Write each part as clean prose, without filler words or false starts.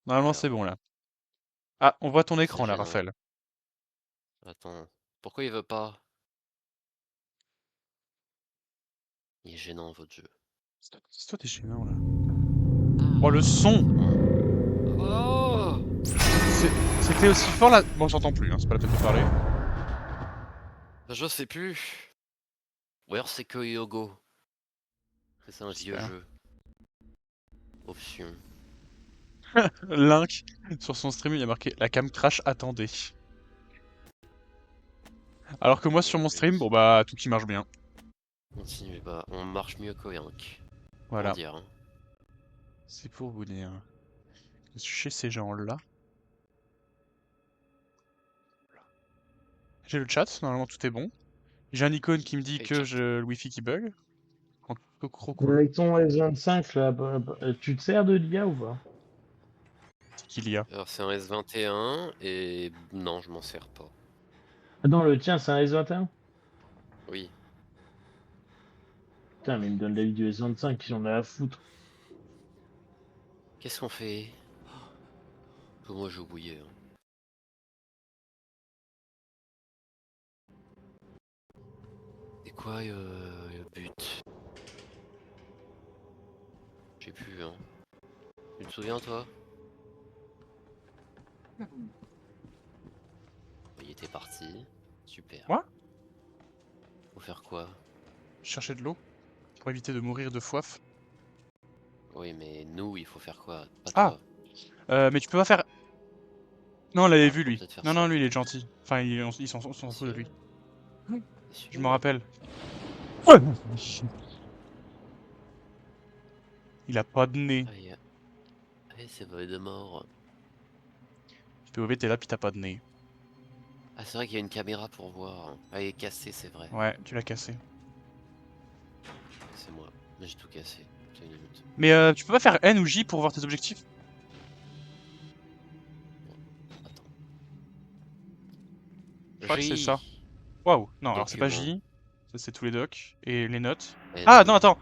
Normalement, Alors, c'est bon là. Ah, on voit ton c'est écran là, gênant. Raphaël. Attends, pourquoi il veut pas? Il est gênant votre jeu. C'est toi, t'es gênant là. Oh, le Ah, son! c'est bon. Oh! C'était aussi fort là. Bon, j'entends plus, hein, c'est pas la peine de parler. Bah, je sais plus. Ou alors c'est que Yogo. C'est un vieux J'espère. jeu. Option. Link, sur son stream, il y a marqué la cam crash, attendez. Alors que moi, sur mon stream, bon bah, tout qui marche bien. Continue, bah, on marche mieux qu'Oyank. Pour Voilà. dire. Hein. C'est pour vous dire. Chez ces gens-là. J'ai le chat, normalement tout est bon. J'ai un icône qui me dit Hey, que chat. le wifi qui bug. Trop cool. Avec ton S25, là, tu te sers de l'IA ou pas? C'est qu'il y a. Alors c'est un S21 et non, je m'en sers pas. Ah non, le tien, c'est un S21? Oui. Putain, mais il me donne l'avis du S25, j'en ai à foutre. Qu'est-ce qu'on fait? Que moi j'ai oublié. Hein. C'est quoi le but? J'ai plus, hein. Tu te souviens toi? Il était parti. Super. Quoi? Faut faire quoi? Chercher de l'eau pour éviter de mourir de soif. Oui, mais nous, il faut faire quoi? Pas Ah, toi. mais tu peux pas faire. Non, on l'avait Ah, vu faut lui. peut-être faire Non, ça. non, lui il est gentil. Enfin, il s'en T'es fout de sûr? lui. T'es Je m'en sûr? rappelle. Ouais. Il a pas de nez. Aïe. Aïe, c'est Voldemort. POV, t'es là pis t'as pas de nez. Ah, c'est vrai qu'il y a une caméra pour voir. Ah, elle est cassée, c'est vrai. Ouais, tu l'as cassé. C'est moi. Mais j'ai tout cassé. C'est une minute. Mais tu peux pas faire N ou J pour voir tes objectifs? Attends. Je crois que c'est ça. J. Waouh. Non, alors c'est pas Document. J. Ça, c'est tous les docs. Et les notes. Ah, non, N. attends.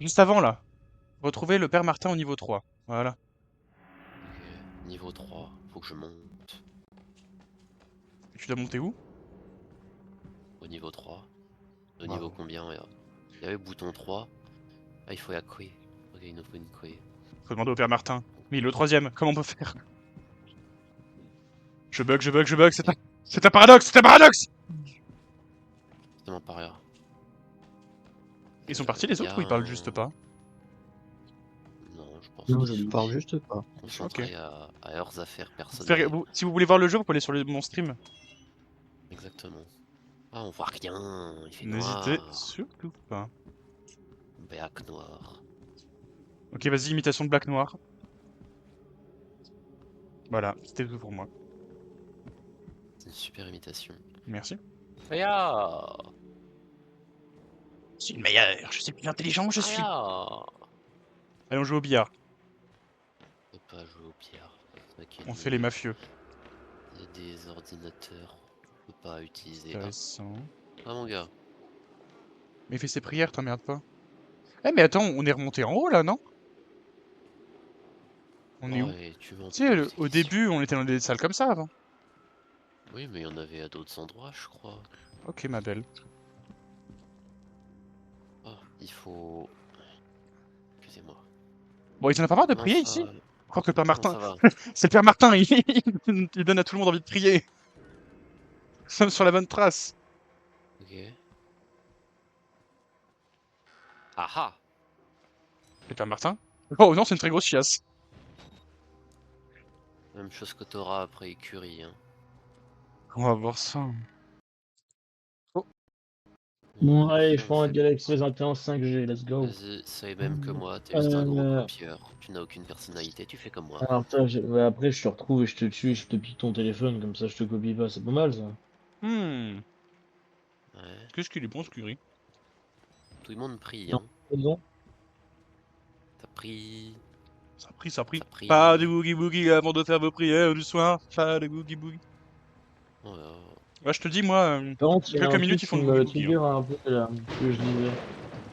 Juste avant, là. Retrouver le père Martin au niveau 3. Voilà. Ok. Niveau 3. Faut que je monte. Et tu dois monter où? Au niveau 3. Au niveau Waouh. combien? Il y avait le bouton 3. Ah, il faut la clé. Ok, il nous faut une clé. Faut demander au père Martin. Mais le troisième, comment on peut faire? Je bug, Ok. c'est un paradoxe, c'est un paradoxe! C'est tellement par là. Ils sont partis les Il y autres a ou ils parlent juste un... pas? Non, je pense Non, qu'ils je sont parle juste pas. Ok. concentrés à leurs affaires personnelles. Si vous voulez voir le jeu, vous pouvez aller sur mon stream. Exactement. Ah, on voit rien. Il fait N'hésitez noir. surtout pas. Black noir. Ok, vas-y, imitation de Black Noir. Voilà, c'était tout pour moi. C'est une super imitation. Merci. Aya! Je suis le meilleur, je suis le plus intelligent, je suis. Aya! Allons jouer au billard. On peut pas jouer au billard. C'est ça qui est On fait les nul. mafieux. Il y a des ordinateurs. On peut pas utiliser. Ah. Intéressant. Ah, mon gars. Mais fais ses prières, t'emmerdes pas. Eh, mais attends, on est remonté en haut là, non? On est Oh, où? et tu m'en Tu sais, poses des au questions. début, on était dans des salles comme ça avant. Oui, mais il y en avait à d'autres endroits, je crois. Ok, ma belle. Oh, il faut... Excusez-moi. Bon, ils en ont pas marre de Comment prier ça... ici? Je crois que le père Comment Martin. ça va? C'est le père Martin, il donne à tout le monde envie de prier. Nous sommes sur la bonne trace. Ok. Ah ah! Le père Martin? Oh non, c'est une très grosse chiasse. Même chose que t'auras après écurie, hein. On va voir ça. Oh, Bon, allez, je On prends un fait... Galaxy S21 5G, let's go. Vas-y, sois même que moi, t'es juste un gros Euh, copieur. Tu n'as aucune personnalité, tu fais comme moi. alors, toi, ouais, après, je te retrouve et je te tue et je te pique ton téléphone, comme ça je te copie pas, c'est pas mal ça. hmm. Ouais. Qu'est-ce qu'il est bon ce curry? Tout le monde prie, Non, hein. c'est bon. T'as pris... Ça a pris, ça a pris. Ça Pas de prie... boogie boogie avant de faire vos prières du soir. Pas de boogie boogie. Oh là là. Ouais, je te dis, moi, Par contre, il y a quelques un truc minutes, ils font qui du boogie me boogie. Hein. trigger un peu là, que je disais.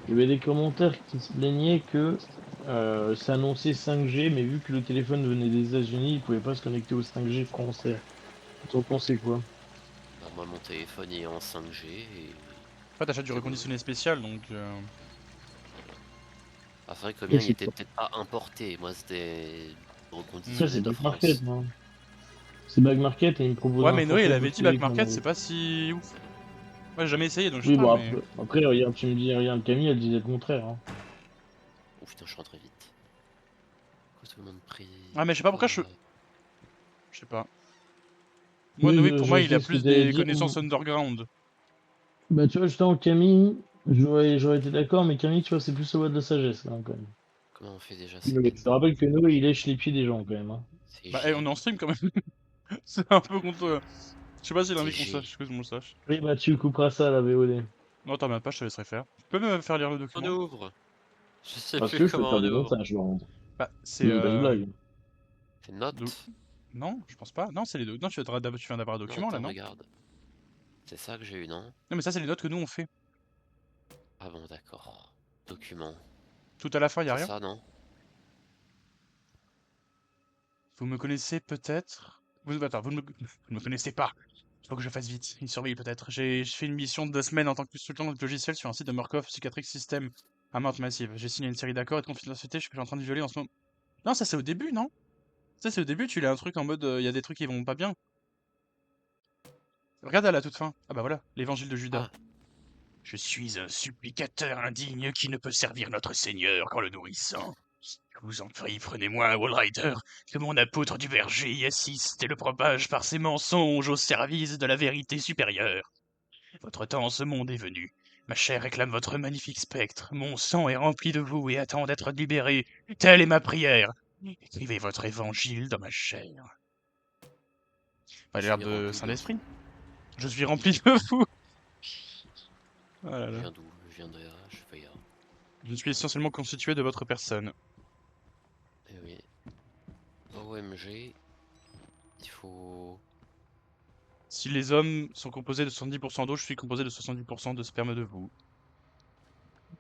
Il y avait des commentaires qui se plaignaient que ça annonçait 5G, mais vu que le téléphone venait des États-Unis, il pouvait pas se connecter au 5G français. T'en pensais quoi? Bah, moi, mon téléphone est en 5G et. Après, t'achètes du C'est bon. reconditionné spécial, donc... Ah, c'est vrai que le Ça, mien, il c'est était pas, peut-être pas importé. Moi, c'était ça, reconditionné c'est de Back Market, France. non? C'est Back Market et il me propose Ouais, un mais Noé, il forfait avait pour dit Back télé Market, comme. c'est pas si ouf. Ouais, j'ai jamais essayé, donc je sais Oui, pas, bon, mais... après, regarde, tu me dis, regarde, Camille, elle disait le contraire. Hein. Oh putain, je rentre vite. Pourquoi tout le monde prie? Ah, mais je sais pas pourquoi je... Pourquoi? Je sais pas. Moi, Oui, Noé, pour moi, je il a sais ce que plus t'allais des dire. connaissances underground. Bah, tu vois, justement, Camille, j'aurais été d'accord, mais Camille, tu vois, c'est plus le voie de la sagesse, là, quand même. Comment on fait déjà? Oui, C'est mais je N. te rappelle que Noé, il lèche les pieds des gens, quand même. Hein. C'est Bah, on G. est en stream quand même. C'est un peu contre... Je sais pas s'il a C'est envie qu'on G. sache, que on le sache. Oui, bah, tu couperas ça à la VOD. Non, t'as même pas, je te laisserai faire. Tu peux me faire lire le On document? ouvre. Je sais Parce plus que je peux comment faire on du ouvre. montage, Laurent. Bah, c'est... C'est pas une blague. C'est do- note. Non, je pense pas. Non, c'est les deux. Non, tu viens d'avoir un Non, document, là, attends, non? regarde. C'est ça que j'ai eu, non? Non, mais ça, c'est les notes que nous, on fait. Ah bon, d'accord. Document. Tout à la fin, y a C'est rien. ça, non? Vous me connaissez peut-être? Attends, vous ne me connaissez pas. Il faut que je fasse vite. Il surveille peut-être. J'ai fait une mission de 2 semaines en tant que consultant de logiciel sur un site de Murkoff Psychiatric System à Mount Massive. J'ai signé une série d'accords et de confidentialité que je suis en train de violer en ce moment. Non, ça c'est au début, non? Ça c'est au début, tu lis un truc en mode il y a des trucs qui vont pas bien. Regarde à la toute fin. Ah bah voilà, l'évangile de Judas. Ah, Je suis un supplicateur indigne qui ne peut servir notre Seigneur qu'en le nourrissant. Je vous en prie, prenez-moi un Wallrider, que mon apôtre du berger y assiste et le propage par ses mensonges au service de la vérité supérieure. Votre temps en ce monde est venu. Ma chair réclame votre magnifique spectre. Mon sang est rempli de vous et attend d'être libéré. Telle est ma prière. Écrivez votre évangile dans ma chair. je Pas l'air suis de rempli de vous. Saint-Esprit. Je suis rempli de vous. Oh là Je là. viens d'où? Je viens de là, je vais là. Je suis essentiellement constitué de votre personne. Eh oui. OMG. Il faut... Si les hommes sont composés de 70% d'eau, je suis composé de 70% de sperme de vous.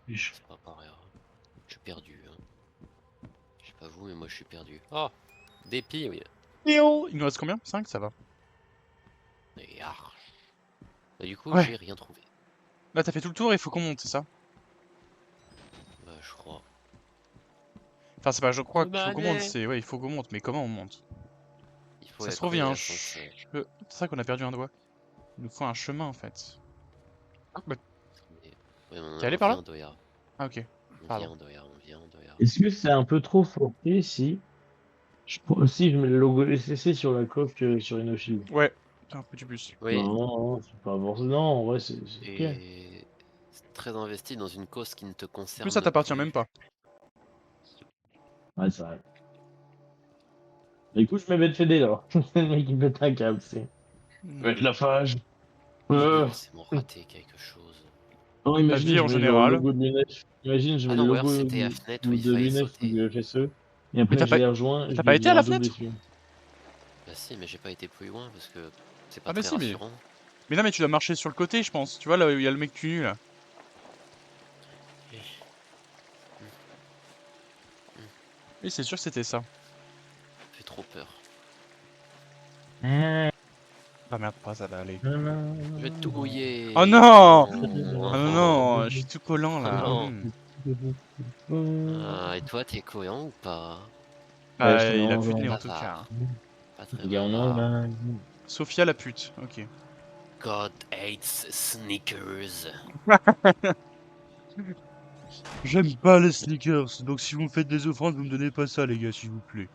C'est pas pareil. Hein. Je suis perdu. Hein. Je sais pas vous, mais moi je suis perdu. Oh! Dépit, oui. Il nous reste combien? 5, ça va. Et arch. Et du coup, Ouais. j'ai rien trouvé. Là, t'as fait tout le tour et il faut qu'on monte, c'est ça? Bah, je crois. Enfin, c'est pas je crois qu'il faut qu'on monte, Allez. c'est... Ouais, il faut qu'on monte, mais comment on monte? Il faut Ça se être trouve, il y près a de un l'ascenseur. C'est ça qu'on a perdu un doigt. Il nous faut un chemin, en fait. Ah, bah, Ouais, on, t'es allé on par là? vient d'Oya. Ah, ok. On Pardon. vient d'Oya, on vient d'Oya. Est-ce que c'est un peu trop forcé si si je mets le logo SCC sur la coque sur Inoffil? Ouais, t'es un petit bus. Oui, Non, non, c'est pas forcément. Non, en vrai, c'est ok. et très investi dans une cause qui ne te En plus, ça concerne t'appartient même plus. pas. Ouais, c'est vrai. Du coup, je mets BetFD là. C'est le mec qui pète un câble, c'est. Mettre la phage. Laissez-moi rater quelque chose. Non, La imaginez, vie je en mets genre le général. logo de l'UNEF. Imagine, je Ah mets le non, ou alors logo c'était à fenêtre où il de fallait l'UNEF ou sauter. du FSE. Et Mais après, je les rejoins et t'as je pas les été mets à en la double fenêtre? dessus. Bah si, mais j'ai pas été plus loin parce que c'est pas Ah, mais très si, mais... rassurant. Mais non, mais tu dois marcher sur le côté, je pense. Tu vois, là où il y a le mec tout nu, là. Oui, c'est sûr que c'était ça. Ça fait trop peur. Ah merde, pas ça va aller. Je vais tout grouiller. Oh non! Non. Ah non, non, je suis tout collant, Oh là. non. Ah, et toi, t'es cohérent ou pas? Ouais, je Ah, te mets il a en plus de nez, en tout cas. Bavard. Pas très Regarde, bavard. Sophia la pute, ok. God hates sneakers. J'aime pas les sneakers, donc si vous me faites des offrandes, vous me donnez pas ça, les gars, s'il vous plaît.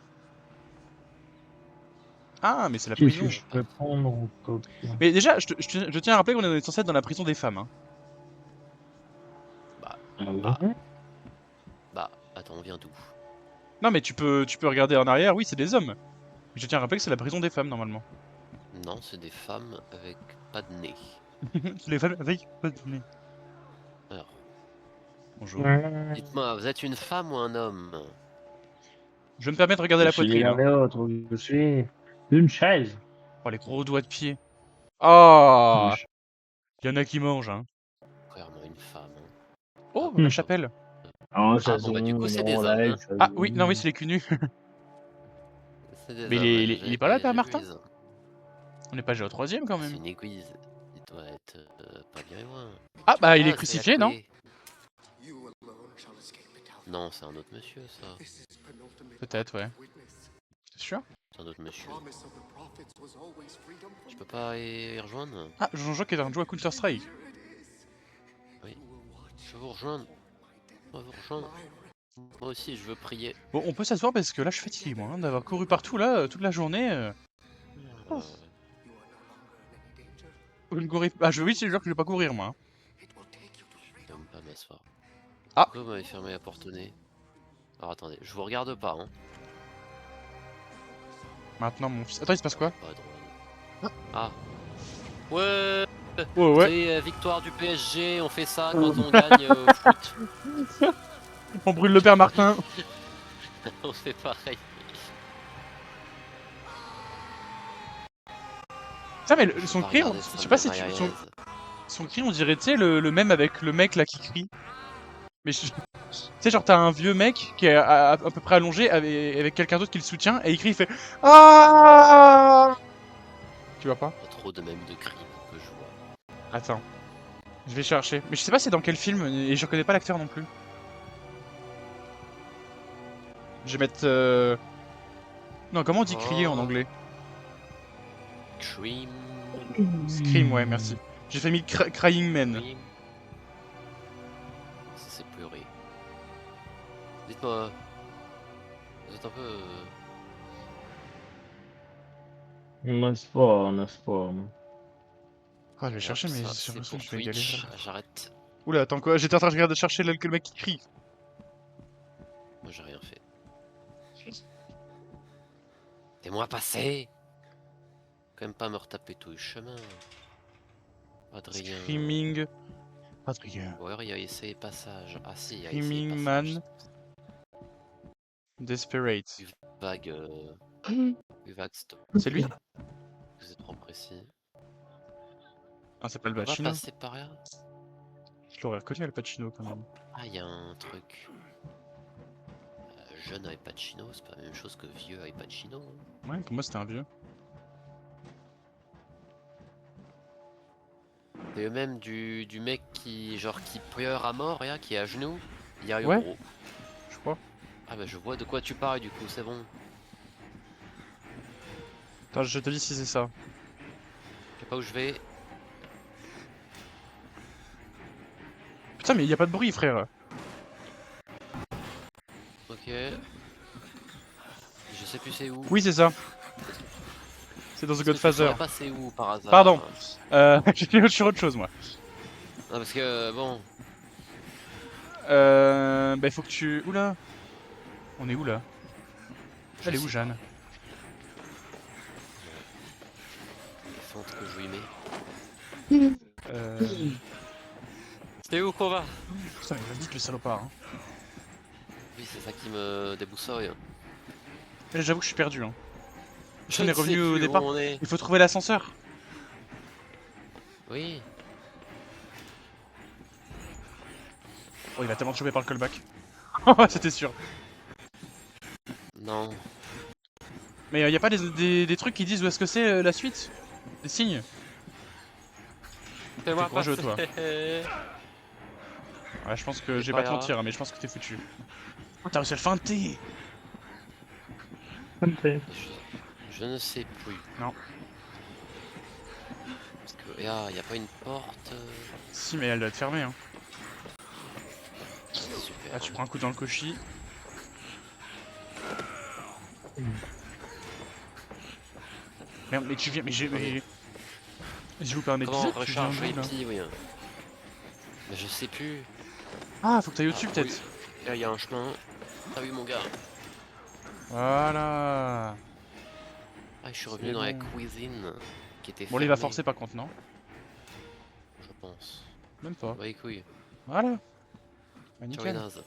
Ah, mais c'est la Qu'est-ce que prison. je peux prendre en coque? Mais déjà, je tiens à rappeler qu'on est censé être dans la prison des femmes, hein. Bah, Ah bah, ouais? attends, on vient d'où? Non, mais tu peux regarder en arrière, oui, c'est des hommes. Mais je tiens à rappeler que c'est la prison des femmes, normalement. Non, c'est des femmes avec pas de nez. C'est les femmes avec pas de nez. Alors, Bonjour. dites-moi, vous êtes une femme ou un homme? Je vais me permettre de regarder Je la suis poitrine, l'un hein. et l'autre. Je suis une chaise. Oh, les gros doigts de pied. Oh! Bouche. Il y en a qui mangent, hein. Clairement une femme. Hein. Oh, Oh, la chapelle. Ah, Ah bon, bah du coup c'est des hommes. Hein. Ah oui, non, oui, c'est les cul nus. C'est des Mais hommes, ouais, il est pas là, Père j'ai vu Martin? les hommes. On n'est pas déjà au 3ème quand C'est même. une église, il doit être pas bien loin. Ah bah il est Ah, c'est crucifié, non? Yakwe. Non, c'est un autre monsieur ça. Peut-être, ouais. T'es sûr? C'est un autre monsieur. Je peux pas y rejoindre? Ah, Jean-Jacques est un joueur à Counter-Strike. Oui. Je veux vous rejoindre. Je veux vous rejoindre. Moi aussi, je veux prier. Bon, on peut s'asseoir parce que là je suis fatigué moi, hein, d'avoir couru partout là toute la journée. Euh, Je ne courais- Ah, oui, c'est sûr que je vais pas courir moi. Hein. je peux même pas m'asseoir. Ah. Pourquoi vous m'avez fermé la porte au nez? Alors attendez, je vous regarde pas, hein. Maintenant mon fils. Attends, il se passe quoi? Pas drôle. Ah. Ouais. Oh ouais. C'est victoire du PSG, on fait ça quand on gagne au foot. On brûle le Père Martin. On fait pareil. Putain, mais son Pas cri, regarder je sais pas si tu. Son cri, on dirait, tu sais, le même avec le mec là qui crie. Mais tu sais, genre, t'as un vieux mec qui est à peu près allongé avec quelqu'un d'autre qui le soutient et il crie, il fait Ah. Tu vois pas? Pas trop de même de cris que je vois. Attends. Je vais chercher. Mais je sais pas c'est dans quel film et je reconnais pas l'acteur non plus. Je vais mettre. Non, comment on dit crier en Oh. anglais? Cream. Scream, ouais, merci. J'ai fait mis Crying Man. Cream. Ça c'est pleurer. Dites-moi. Vous êtes un peu. N'est-ce pas, n'est-ce pas. Ah, je vais chercher, mais Ça, j'ai c'est l'impression pour que je vais Twitch. galérer là. J'arrête. Oula, attends quoi? J'étais en train de regarder chercher le mec qui crie. Moi j'ai rien fait. Laissez-moi passer. Quand même pas me retaper tout le chemin. Adrien. Screaming. Adrien. Ou alors il y a essayé passage. Ah si, il y a essayé Screaming passage. Man. Desperate. Plus vague. Plus vague, stop. C'est lui? Vous êtes trop précis. Ah, c'est pas le On va Pacino. passer par là. Je l'aurais reconnu Al Pacino quand même. Ah, il y a un truc. Jeune avec Pacino, c'est pas la même chose que vieux avec Pacino. Hein. Ouais, pour moi c'était un vieux. C'est le même du mec qui pleure à mort, là, qui est à genoux. Il y a le Ouais. gros. Je crois. Ah bah je vois de quoi tu parles du coup, c'est bon. Attends, je te dis si c'est ça. Je sais pas où je vais. Putain, mais y a pas de bruit, frère. Ok. Je sais plus c'est où. Oui, c'est ça. C'est dans The Godfather. Pas c'est où par hasard. Pardon. J'ai fait sur autre chose, moi. Non parce que bon. Bah, il faut que tu. Oula. On est où là? Elle est où, Jeanne? Les fentes que je lui mets. Euh. C'est où qu'on va? Putain, il va vite le salopard. Hein. Oui, c'est ça qui me déboussole. Mais j'avoue que je suis perdu. Hein. Je On est ne sais revenu au plus où départ. on est. Il faut trouver l'ascenseur. Oui. Oh, il va tellement te choper par le callback. Oh, c'était sûr. Non. Mais y a pas des trucs qui disent où est-ce que c'est la suite? Des signes? Fais-moi T'es courageux, passer. Ouais, je pense que C'est j'ai pas pas te grave. mentir, hein, mais je pense que t'es foutu. Oh, t'as réussi à le feinter! Je ne sais plus. Non. Parce que là, y a pas une porte. Si, mais elle doit être fermée. Hein. Super. Là, tu prends un coup dans le cochis. Merde, mais tu viens. Mais j'ai. Mais... J'ai loupé un Comment épisode, on tu viens recharge d'où, là? les oui. Mais je sais plus. Ah, faut que t'ailles au-dessus, Ah, peut-être. oui. Là, y a un chemin. Ah oui, mon gars. Voilà. Ah, je suis revenu C'est dans la bon. cuisine qui était Bon, là, il va fermée, forcer par contre, non? je pense. Même pas. Bah, les couilles. Voilà. Bah, Ciao, les nickel. nazes.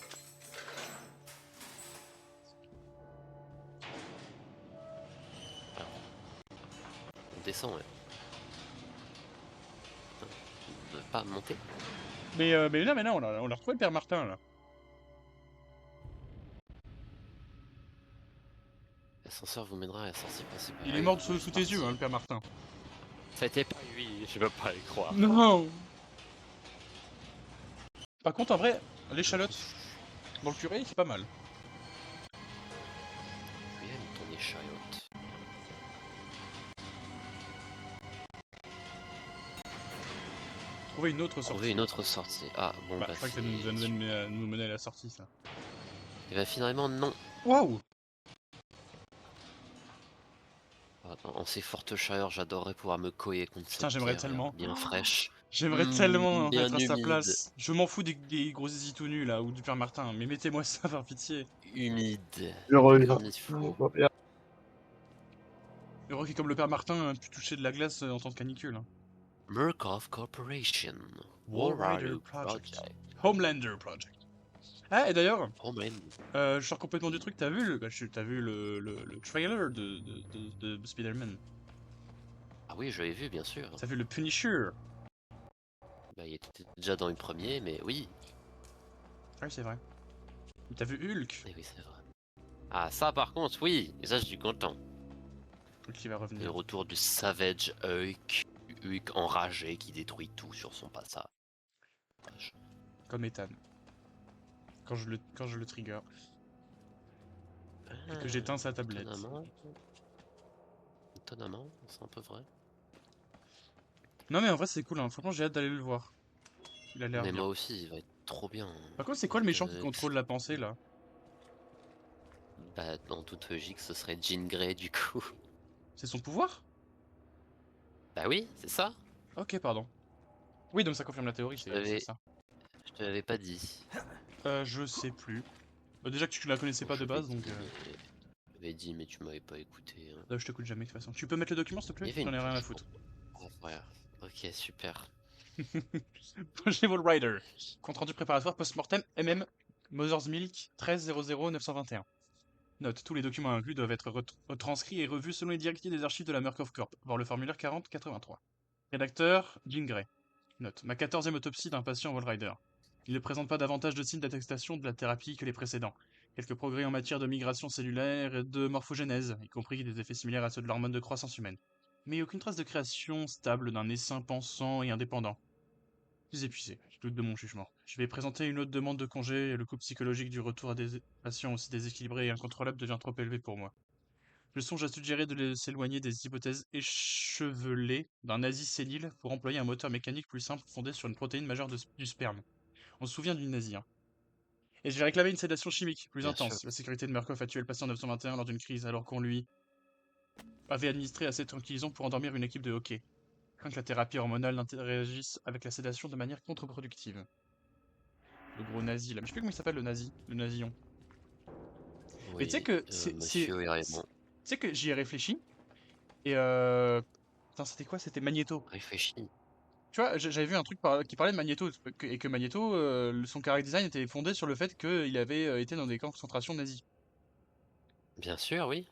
Ah. On descend, ouais. Putain, on ne pas monter. Mais non, on a retrouvé le père Martin, là. L'ascenseur vous mènera à la sortie principale. Il Ah est oui, mort on sous est tes yeux, parti. hein, le père Martin. Ça a été pas lui, je peux pas y croire. Non. Par contre, en vrai, l'échalote dans le curé, c'est pas mal. Oui, elle ton échalote. Trouver une autre Trouver sortie. une autre sortie. Ah, bon, Bah, bah, je crois que ça c'est... nous mener à la sortie, ça. Et bah, finalement, non. Waouh. Ah, en ces fortes chaleurs, j'adorerais pouvoir me coller contre Putain, cette j'aimerais pierre, là, tellement. bien fraîche. J'aimerais tellement Bien être à sa humide. place. Je m'en fous des gros zizi tout nus, là, ou du père Martin, mais mettez-moi ça par pitié. Humide. Je reviens. Comme il faut. Heureux qui, comme le père Martin, a pu toucher de la glace en temps de canicule. Hein. Murkoff Corporation. Wallrider Wallrider Project. Project. Homelander Project. Ah, et d'ailleurs, Oh man. je sors complètement du truc, t'as vu t'as vu le trailer de Spider-Man. Ah oui, je l'ai vu, bien sûr. T'as vu le Punisher. Bah, il était déjà dans le premier, mais oui. Ah oui, c'est vrai. T'as vu Hulk. Eh oui, c'est vrai. Ah, ça par contre, oui. Et ça, je suis content. Hulk qui va Le revenir. retour du Savage Hulk. Hulk enragé qui détruit tout sur son passage. Comme Ethan. Quand je le trigger. Et que j'éteins sa tablette. Étonnamment, c'est un peu vrai. Non mais en vrai c'est cool, hein. Franchement j'ai hâte d'aller le voir. Il a l'air Mais bien. moi aussi, il va être trop bien. Par contre c'est quoi le méchant qui Euh, contrôle la pensée là? Bah, dans toute logique, ce serait Jean Grey du coup. C'est son pouvoir? Bah oui, c'est ça. Ok pardon. Oui donc ça confirme la théorie, Je c'est ça. te l'avais pas dit. Je sais plus. Bah, déjà que tu la connaissais pas de base donc... Je l'avais dit, mais tu m'avais pas écouté. Hein. Là je t'écoute jamais de toute façon. Tu peux mettre le document s'il te Il y plaît? avait J'en une ai rien à touche foutre. pour- Ah, voilà. Ok, super. Projet Rider. Compte rendu préparatoire post-mortem MM Mother's Milk 13 Note, tous les documents inclus doivent être retranscrits et revus selon les directives des archives de la Murkoff Corp. Voir le formulaire 4083. Rédacteur, Jean Grey. Note, ma 14e autopsie d'un patient Wallrider. Il ne présente pas davantage de signes d'attestation de la thérapie que les précédents. Quelques progrès en matière de migration cellulaire et de morphogénèse, y compris des effets similaires à ceux de l'hormone de croissance humaine. Mais aucune trace de création stable d'un essaim pensant et indépendant. Je suis épuisé, je doute de mon jugement. Je vais présenter une autre demande de congé et le coût psychologique du retour à des patients aussi déséquilibrés et incontrôlables devient trop élevé pour moi. Je songe à suggérer de s'éloigner des hypothèses échevelées d'un nazi sénile pour employer un moteur mécanique plus simple fondé sur une protéine majeure du sperme. On se souvient du nazi, hein. Et je vais réclamer une sédation chimique plus Bien sûr. intense. La sécurité de Murkoff a tué le patient 921 lors d'une crise alors qu'on lui avait administré assez tranquillisant pour endormir une équipe de hockey. Crains que la thérapie hormonale n'interagisse avec la sédation de manière contre-productive. Le gros nazi là. Mais je sais plus comment il s'appelle le nazi. Le nazion. Mais tu sais Oui, que monsieur Raymond. tu sais que j'y ai réfléchi. Et putain, c'était quoi? C'était Magneto. Réfléchis. Tu vois, j'avais vu un truc qui parlait de Magneto. Et que Magneto, son character design était fondé sur le fait qu'il avait été dans des camps de concentration nazis. Bien sûr, oui.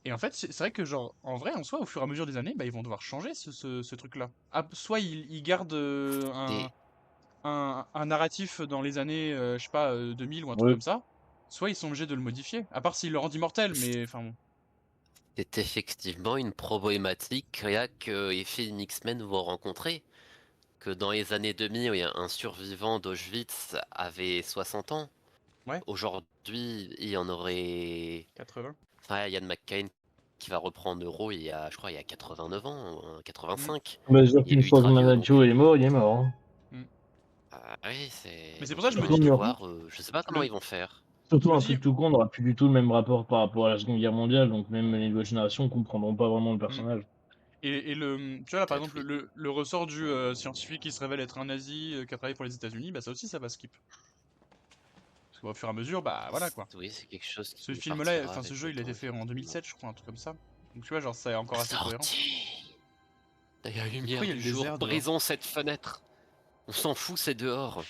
Et en fait, c'est vrai que, genre, en vrai, en soi, au fur et à mesure des années, bah, ils vont devoir changer ce truc-là. Ah, soit ils gardent Des... un narratif dans les années, je sais pas, 2000 ou un truc Ouais. comme ça, soit ils sont obligés de le modifier. À part s'ils le rendent immortel, mais enfin bon. C'est effectivement une problématique là, que les films X-Men vont rencontrer. Que dans les années 2000, il y a un survivant d'Auschwitz avait 60 ans. Ouais, Aujourd'hui, il y en aurait... 80. Enfin, Ian McCain qui va reprendre Euro il y a, je crois, il y a 89 ans, hein, 85. Bah, dire Il est qu'une fois que ultra vieux, donc... Manatio est mort, il est mort. Hein. Ah oui, c'est... Mais c'est pour Donc ça que il je va me dis, Surtout, falloir... je sais pas comment le, ils vont faire. je surtout me un dis, truc tout con, on n'aura plus du tout le même rapport par rapport à la Seconde Guerre mondiale, donc même les nouvelles générations comprendront pas vraiment le hmm. personnage. Et tu vois là par Peut-être, exemple oui. le ressort du scientifique qui se révèle être un nazi qui a travaillé pour les États-Unis, bah ça aussi ça va skip. Parce qu'au fur et à mesure, bah voilà quoi. Oui, c'est quelque chose Ce qui film-là, partira enfin ce avec jeu, le il a temps, été fait en effectivement. 2007, je crois, un truc comme ça. Donc tu vois, genre c'est encore assez cohérent. Sorti. La Pourquoi lumière il y a du le jour, désert dehors? brisons cette fenêtre. On s'en fout, c'est dehors.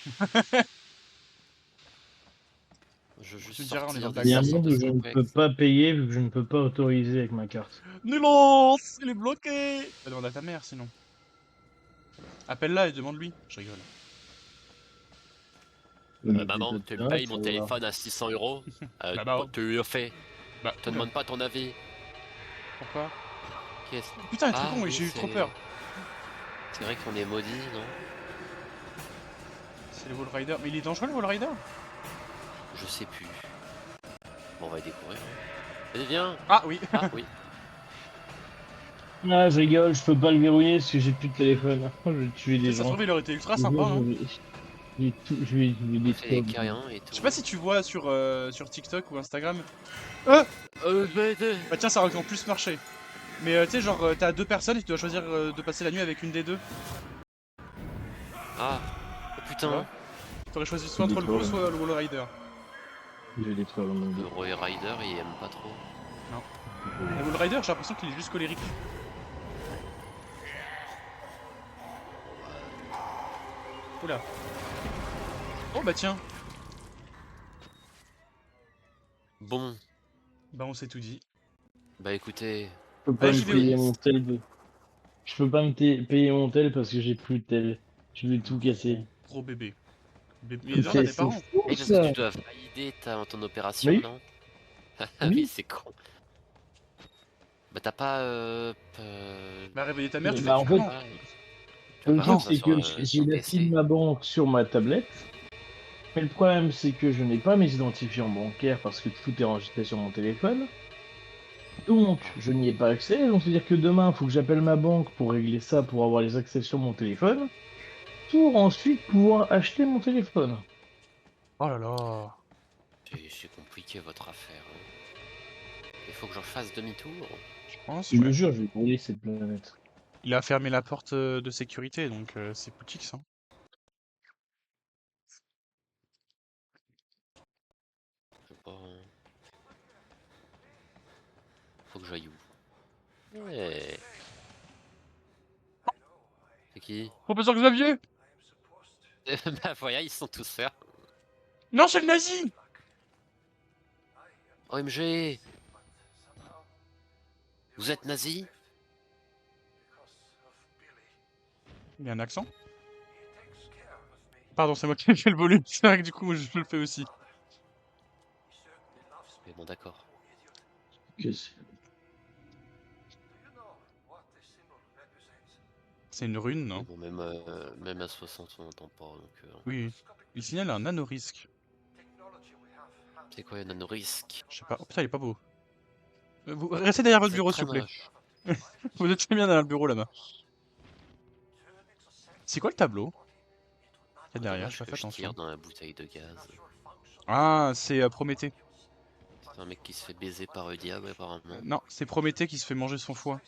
Je veux Tu juste me diras, on est dans sortir Il y a un d'ici Bagdad. monde où de ce je ne peux complexe. pas payer vu que je ne peux pas autoriser avec ma carte. Nulance, il est bloqué! Bah demande à ta mère sinon. Appelle-la et demande-lui. Je rigole. Maman, tu me payes mon téléphone à 600 euros. Bah, Tu le fais. Bah, Je te demande pas ton avis. pourquoi? Qu'est-ce Putain, un truc Ah, con, oui, j'ai eu trop peur. C'est vrai qu'on est maudit, non? C'est le Wall Rider. Mais il est dangereux le Wall Rider? Je sais plus. Bon, on va y découvrir. Allez, viens. Ah oui. Ah, oui. Ah, je rigole, je peux pas le verrouiller parce que j'ai plus de téléphone. Je vais tuer Tu sais, des ça se gens. trouve, il aurait été ultra Je sympa, hein. vais On fait les détruire. carrions et tout. Je sais pas si tu vois sur TikTok ou Instagram. Je vais aider. Bah tiens, ça aurait encore plus marché. Mais tu sais, genre, t'as deux personnes et tu dois choisir de passer la nuit avec une des deux. Ah. Oh, Tu putain. vois. T'aurais choisi soit entre le Ghost, soit le Wall Rider. Je vais détruire le monde. Le Roy Rider, il aime pas trop. Le Wall Rider, j'ai l'impression qu'il est juste colérique. Oula. Oh bah tiens. Bon. Bah on s'est tout dit. Bah écoutez. Je peux pas j'y me vais payer au- mon tel. Je peux pas payer mon tel parce que j'ai plus de tel. Je vais tout casser. Gros bébé. Mais d'ailleurs, t'as des C'est parents. fou Parce que ça. tu dois valider ton opération, Oui. non? Ah Oui. oui, c'est con. Bah t'as pas Bah réveiller ta mère, tu fais Bah, du en fait, comment? tu vas le pas truc faire ça c'est sur, que sur j'ai la PC. file de ma banque sur ma tablette. Mais le problème c'est que je n'ai pas mes identifiants bancaires parce que tout est enregistré sur mon téléphone. Donc je n'y ai pas accès. Donc c'est-à-dire que demain, il faut que j'appelle ma banque pour régler ça, pour avoir les accès sur mon téléphone, pour ensuite pouvoir acheter mon téléphone. Oh là là. C'est compliqué votre affaire. Hein. Il faut que j'en fasse demi-tour. Je pense, Je le ouais. jure, je vais brûler cette planète. Il a fermé la porte de sécurité, donc c'est boutique ça. Je sais pas. Hein. Faut que j'aille où? Ouais. C'est qui? Professeur Xavier! Bah voilà, ils sont tous là. Non, c'est le nazi! OMG! Vous êtes nazi? Il y a un accent? Pardon, c'est moi qui ai fait le volume. C'est vrai que du coup, je le fais aussi. Mais bon, d'accord. Que c'est- C'est une rune, Mais non? bon, même à 60, on n'entend pas. Donc, Oui. Il signale un nanorisque. c'est quoi un nanorisque? Je sais pas. Oh putain, il est pas beau. Vous restez derrière votre Vous êtes bureau, très s'il vous plaît. moche. Vous êtes très bien derrière le bureau là-bas. C'est quoi le tableau? Il y a derrière, Dommage j'ai pas que fait je attention. tire dans la bouteille de gaz. Ah, c'est Prométhée. C'est un mec qui se fait baiser par le diable, apparemment. Non, c'est Prométhée qui se fait manger son foie.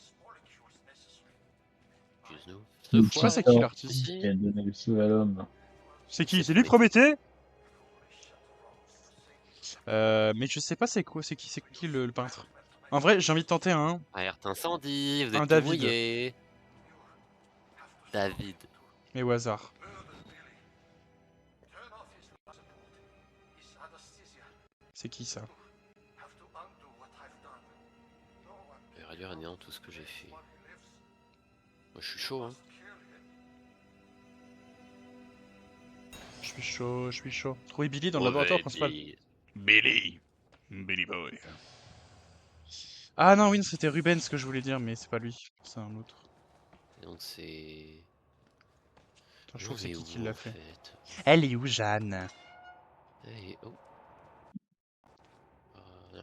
Excuse-nous. Je Ce sais pas fois, c'est qui l'artiste. qui a donné le feu à l'homme. C'est qui? C'est C'est lui Prométhée? Mais je sais pas c'est quoi, c'est qui le peintre. En vrai, j'ai envie de tenter un. alerte incendie, vous Un êtes tout David. mouillé. David. Mais au hasard. C'est qui ça? Je vais réduire à néant tout ce que j'ai fait. Moi je suis chaud, hein. Je suis chaud, je suis chaud. Trouver Billy dans le laboratoire principal. Billy. Billy Boy. Ah non, oui, c'était Rubens que je voulais dire, mais c'est pas lui. C'est un autre. Et donc c'est... Attends, je trouve que c'est qui où, l'a en fait. fait Elle est où, Jeanne? Hey, oh.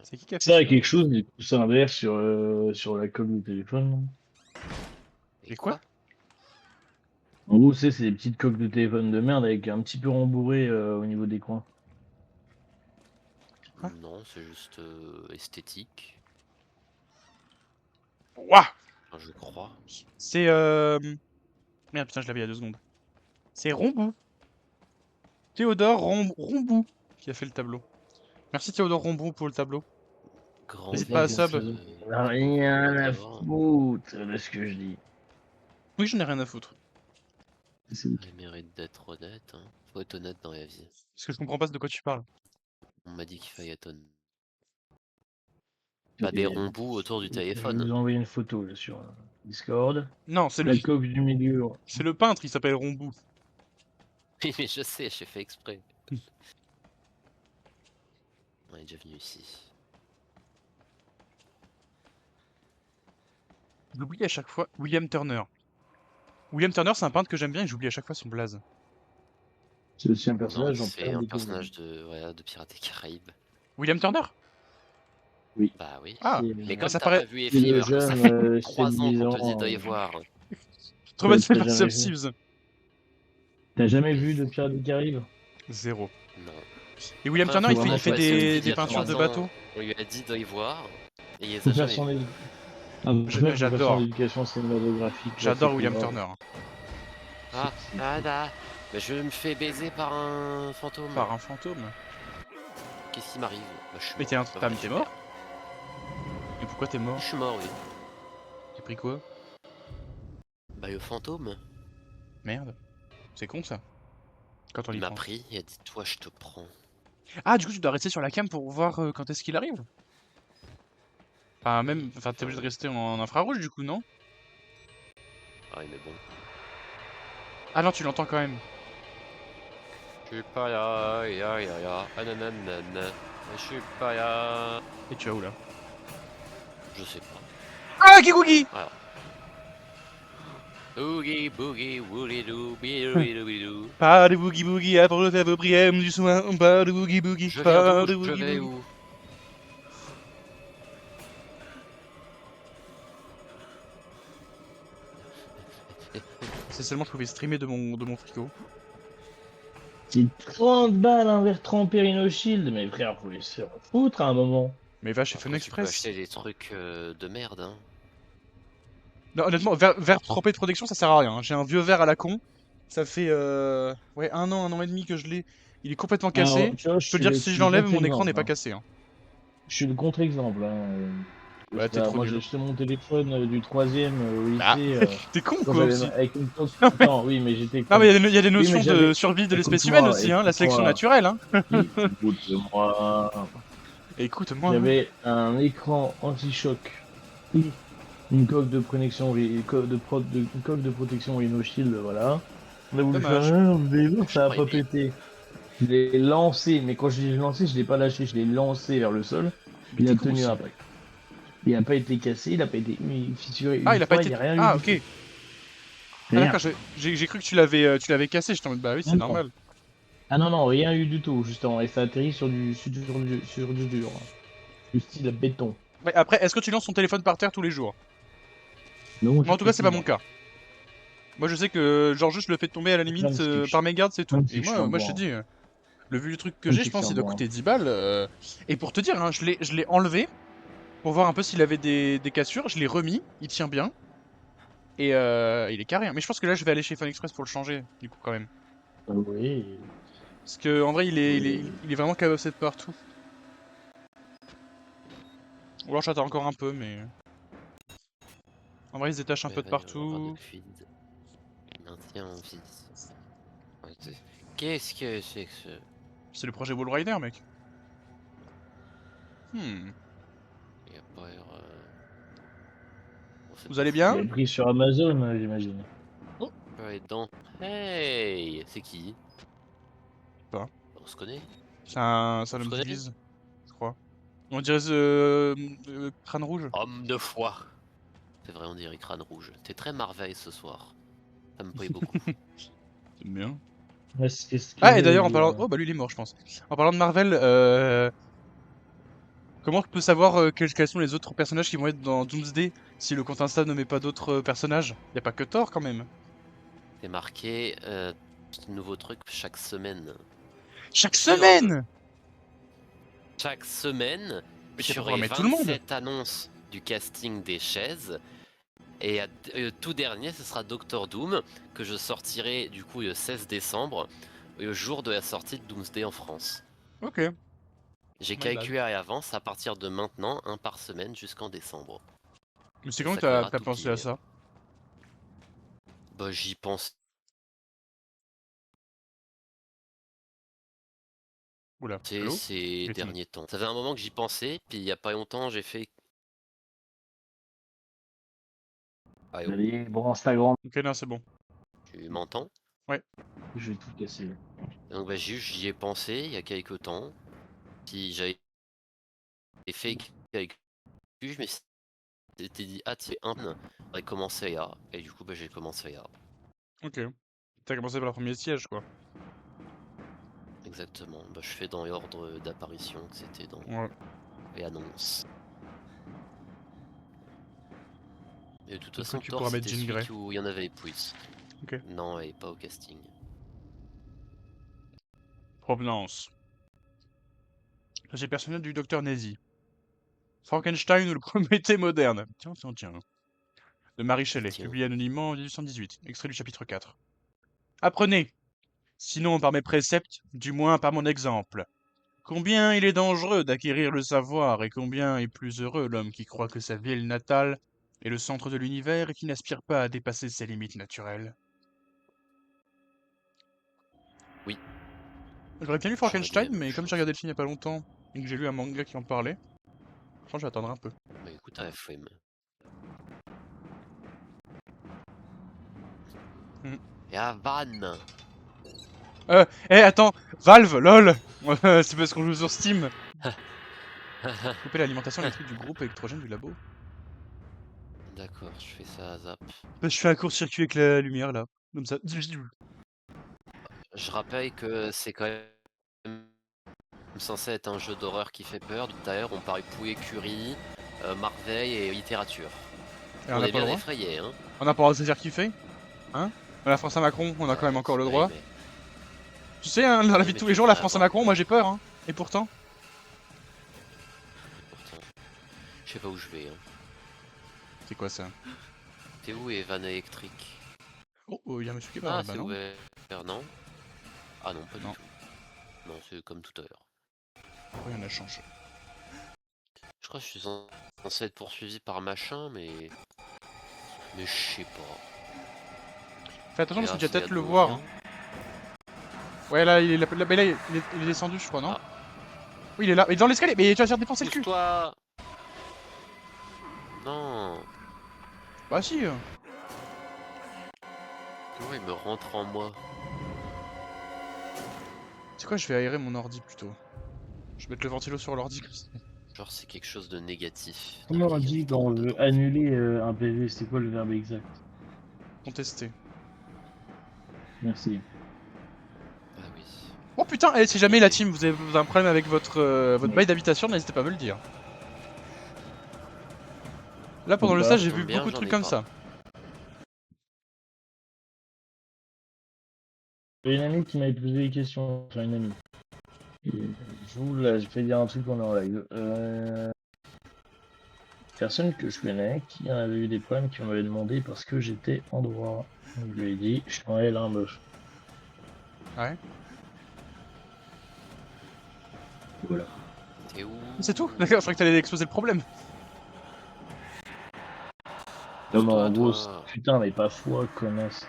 C'est qui a fait Ça a celui-là? quelque chose des poussins d'air sur la coque du téléphone. Et quoi? En gros, c'est des petites coques de téléphone de merde avec un petit peu rembourré au niveau des coins. Quoi? Non, c'est juste esthétique. Ouah! Enfin, je crois. C'est Merde, putain, je l'avais il y a 2 secondes. C'est Rombou. Théodore Rombou qui a fait le tableau. Merci Théodore Rombou pour le tableau. Grand N'hésite pas à fils, sub. Rien à d'abord. foutre de ce que je dis. Oui, j'en ai rien à foutre. C'est Il mérite d'être honnête, hein. Faut être honnête dans la vie. Parce que je comprends pas de quoi tu parles. On m'a dit qu'il fallait être honnête. Pas des rombous autour du Je vais téléphone. vous envoyer une photo là, sur Discord. Non, c'est La lui. coque du milieu. C'est le peintre, il s'appelle Rombou. Oui, mais je sais, j'ai fait exprès. On est déjà venu ici. J'oublie à chaque fois William Turner. William Turner, c'est un peintre que j'aime bien et j'oublie à chaque fois son blaze. C'est aussi un Non, personnage en c'est Pirates un des Caraïbes. personnage de Pirates des Caraïbes. William Turner? Oui. Bah oui. Ah, C'est Mais bah comme ça t'as pas paraît vu c'est le Fever, que ça jeune fait 3 ans 7-10 qu'on te dit ans. d'aller voir. traumatisé T'as par Sea jamais of vu? Thieves. T'as jamais Mais vu de Pirates des Caraïbes? Zéro. non. Et William Première Turner, fois Faut qu'on vraiment y il fait joue à Sea of Thieves il y des a peintures de 3 ans, bateaux. on lui a dit d'aller voir, et il les Faut a faire jamais son vus. Après, faut faire son J'adore. éducation cinématographique. Là, c'est J'adore plus William grave. Turner. Ah, mais je me fais baiser par un fantôme. Par un fantôme. Qu'est-ce qui m'arrive? Bah, je suis Mais mort. Bah, voilà, t'es super. mort? Et pourquoi t'es mort? Je suis mort, oui. J'ai pris quoi? Bah, le fantôme, Merde. C'est con ça. Quand on il y m'a pense. pris, il a dit, toi, je te prends. Ah, du coup, tu dois rester sur la cam pour voir quand est-ce qu'il arrive? Enfin, même, Oui, enfin, t'es enfin, obligé de oui. rester en infrarouge du coup, non? Ah, mais bon. Ah non, tu l'entends quand même. Je suis pas là, ah nanana, je suis pas là. Et tu vas où là? Je sais pas. Ah, Kikugi! Alors. Boogie, boogie, woolly doo, bidoo. Pas de boogie boogie avant de faire vos prières du soin. Pas de boogie boogie, Je viens pas d'où? de Je boogie vais boogie. où? C'est seulement je pouvais streamer de mon frigo. C'est 30 balles un verre trempé Rhino Shield. Mais frère, faut les se faire foutre à un moment. Mais va chez Fun Après, tu peux Express. acheter des trucs de merde, hein. Non, honnêtement, verre trempé de protection, ça sert à rien. J'ai un vieux verre à la con. Ça fait ouais, un an et demi que je l'ai. Il est complètement Alors, cassé. tu vois, Je peux te dire que je si je suis le l'enlève, mon écran n'est contre-exemple. pas Hein. cassé. Hein. Je suis le contre-exemple. Hein. Bah, t'es trop Moi, j'ai nul. acheté mon téléphone du troisième au Ah, lycée. t'es con Quand quoi j'avais aussi. avec une coque. Non, Attends, oui, mais j'étais mais con. il y a des Oui, mais notions de j'avais. survie de l'espèce humaine Écoute-moi, aussi, hein, la sélection écoute-moi. naturelle. Hein. Écoute-moi. Écoute-moi. Hein. J'avais un écran anti-choc. Oui. Une coque de protection, une coque de protection Rhino Shield, voilà. On a voulu faire Dommage. un, vous allez voir, ça a J'aurais pas aimé. pété. Je l'ai lancé, mais quand je l'ai lancé, je l'ai pas lâché, je l'ai lancé vers le sol. Mais Il t'es a con tenu aussi. après. Il a pas été cassé, il a pas été fissuré Ah, une il a pas fois, il été. n'y a rien eu Ah, du ok. tout. Ah, Rien. d'accord, j'ai cru que tu l'avais cassé. J'étais en mode, bah oui, Ah c'est non. normal. Ah non, non, rien eu du tout, justement. Et ça atterrit sur du dur. Du style béton. Ouais, après, est-ce que tu lances ton téléphone par terre tous les jours? Non, Moi, en tout cas, c'est pas mon effectivement. cas. Moi, je sais que, genre, juste le fait tomber à la Même limite si par mégarde, c'est tout. même Et si je suis un moi, je te bon. dis, le vu du truc que Même j'ai, je si je suis pense un qu'il doit bon. coûter 10 balles. Et pour te dire, hein, je l'ai enlevé pour voir un peu s'il avait des cassures. Je l'ai remis, il tient bien. Et il est carré. Hein. Mais je pense que là, je vais aller chez Fun Express pour le changer, du coup, quand même. Oui. Parce que, en vrai, Oui. il est vraiment cabossé de partout. Ou alors, j'attends encore un peu, mais. En vrai, il se détache un Mais peu de va y avoir de partout. fluide. Maintien en vie. Ouais, qu'est-ce que c'est que ce... C'est le projet Wall Rider, mec. Hmm. Il y a pas l'air... On sait Vous pas allez fou. Il bien? est pris sur Amazon, j'imagine. Oh, Ouais, dedans. Hey! C'est qui? pas. On se connaît? C'est un On se homme connaît? d'église, je crois. On dirait Crâne Rouge. Homme de foi! C'est vrai, on dirait crâne rouge. T'es très Marvel ce soir. Ça me plaît beaucoup. J'aime bien. Ouais, c'est ce que Ah, et j'allais d'ailleurs, en parlant... dire. Oh, bah lui, il est mort, je pense. En parlant de Marvel, comment je peux savoir quels sont les autres personnages qui vont être dans Doomsday si le compte Insta ne met pas d'autres personnages? Y a pas que Thor, quand même. C'est marqué nouveau truc chaque semaine. Chaque D'ailleurs, semaine! chaque semaine, Mais t'as pas sur les programmé tout le monde! 27 annonces du casting des chaises, et tout dernier, ce sera Doctor Doom, que je sortirai du coup le 16 décembre, le jour de la sortie de Doomsday en France. Ok, J'ai my bad. calculé à l'avance, à partir de maintenant, un par semaine jusqu'en décembre. Mais c'est Et quand que ça couvrira t'as tout pensé à billet. ça? Bah j'y pense. Oula, Tu sais, allô? ces J'ai été muet. derniers temps. Ça fait un moment que j'y pensais, puis il y a pas longtemps, j'ai fait... Ah, oh, Allez, bon, Instagram. Ok, non, c'est bon. tu m'entends? Ouais. Je vais tout casser. Là. Donc bah, j'y ai pensé il y a quelques temps. Puis j'avais fait avec lui, je m'étais dit, ah tiens, on va commencer à. Et du coup, bah, j'ai commencé à. Ok. T'as commencé par le premier siège, quoi. Exactement. Bah, je fais dans l'ordre d'apparition que c'était dans Ouais. les annonces. Et de toute J'ai façon, cru que tu Thor, pourras mettre c'était Jean celui Grey. où il y en avait plus. Ok. Non, et pas au casting. Provenance. J'ai personnel du docteur Nazi. Frankenstein ou le Prométhée moderne. Tiens, tiens, tiens. De Marie Shelley, Tiens. publié anonymement en 1818. Extrait du chapitre 4. Apprenez, sinon par mes préceptes, du moins par mon exemple. Combien il est dangereux d'acquérir le savoir et combien est plus heureux l'homme qui croit que sa ville natale est le centre de l'univers et qui n'aspire pas à dépasser ses limites naturelles. Oui. J'aurais bien lu J'aurais dit Frankenstein, la même mais comme j'ai chose. regardé le film il y a pas longtemps et que j'ai lu un manga qui en parlait, je pense que je vais attendre un peu. Bah écoute, à la flemme. Hmm. Et à Van. Attends, Valve, lol C'est parce qu'on joue sur Steam. Couper l'alimentation électrique du groupe électrogène du labo. D'accord, je fais ça à zap. Bah, je fais un court-circuit avec la lumière là, comme ça. Je rappelle que c'est quand même censé être un jeu d'horreur qui fait peur. D'ailleurs, on parlait poulet curry, Marvel et littérature. Et On on n'a est pas le bien droit. effrayés, hein. On n'a pas le droit de se dire kiffer. Hein? La France à Macron, on a quand même encore le Oui, droit. mais- Tu sais, hein, dans la oui, vie de mais tous tu les jours, la devrais France à avoir Macron, moi j'ai peur. Hein. Et pourtant. pourtant. Je sais pas où je vais. Hein. C'est quoi ça? T'es où, Evan électrique? Oh, il y a un monsieur qui Ah, parle c'est là-bas, non? ouvert, non? Ah non, pas du Non. tout. Non, c'est comme tout à l'heure. Rien n'a changé. Je crois que je suis censé être poursuivi par machin, mais... Mais je sais pas. Fais attention Et parce que là, tu vas c'est peut-être le d'où on voir. vient. Hein. Ouais, là, il est, mais là, il est descendu, je crois, non? Ah. Oui, il est là. Il est dans l'escalier, mais tu vas te faire défoncer le cul. Pousse-toi! Non! Bah si. Comment il me rentre en moi? C'est quoi, je vais aérer mon ordi plutôt. Je vais mettre le ventilo sur l'ordi comme ça. Genre, c'est quelque chose de négatif. Comme on Il y a dit quelqu'un quand on dedans. veut annuler un PV, c'est quoi le verbe exact? Contester. Merci. Ah oui. Oh putain, si jamais la team, vous avez un problème avec votre bail d'habitation, n'hésitez pas à me le dire. Là, pendant le Ou pas. stage, j'ai Tombe vu bien, beaucoup de j'en trucs ai comme pas. ça. J'ai une amie qui m'avait posé des questions. Enfin, une amie. Et je vous je vais dire un truc qu'on est en live. Personne que je connais qui en avait eu des problèmes qui m'avait demandé parce que j'étais en droit. Donc, je lui ai dit, je suis en L1 meuf. Ouais. Voilà. T'es où? C'est tout? D'accord, je croyais que t'allais exposer le problème. Non, mais en gros, toi. putain, mais pas foi, connasse.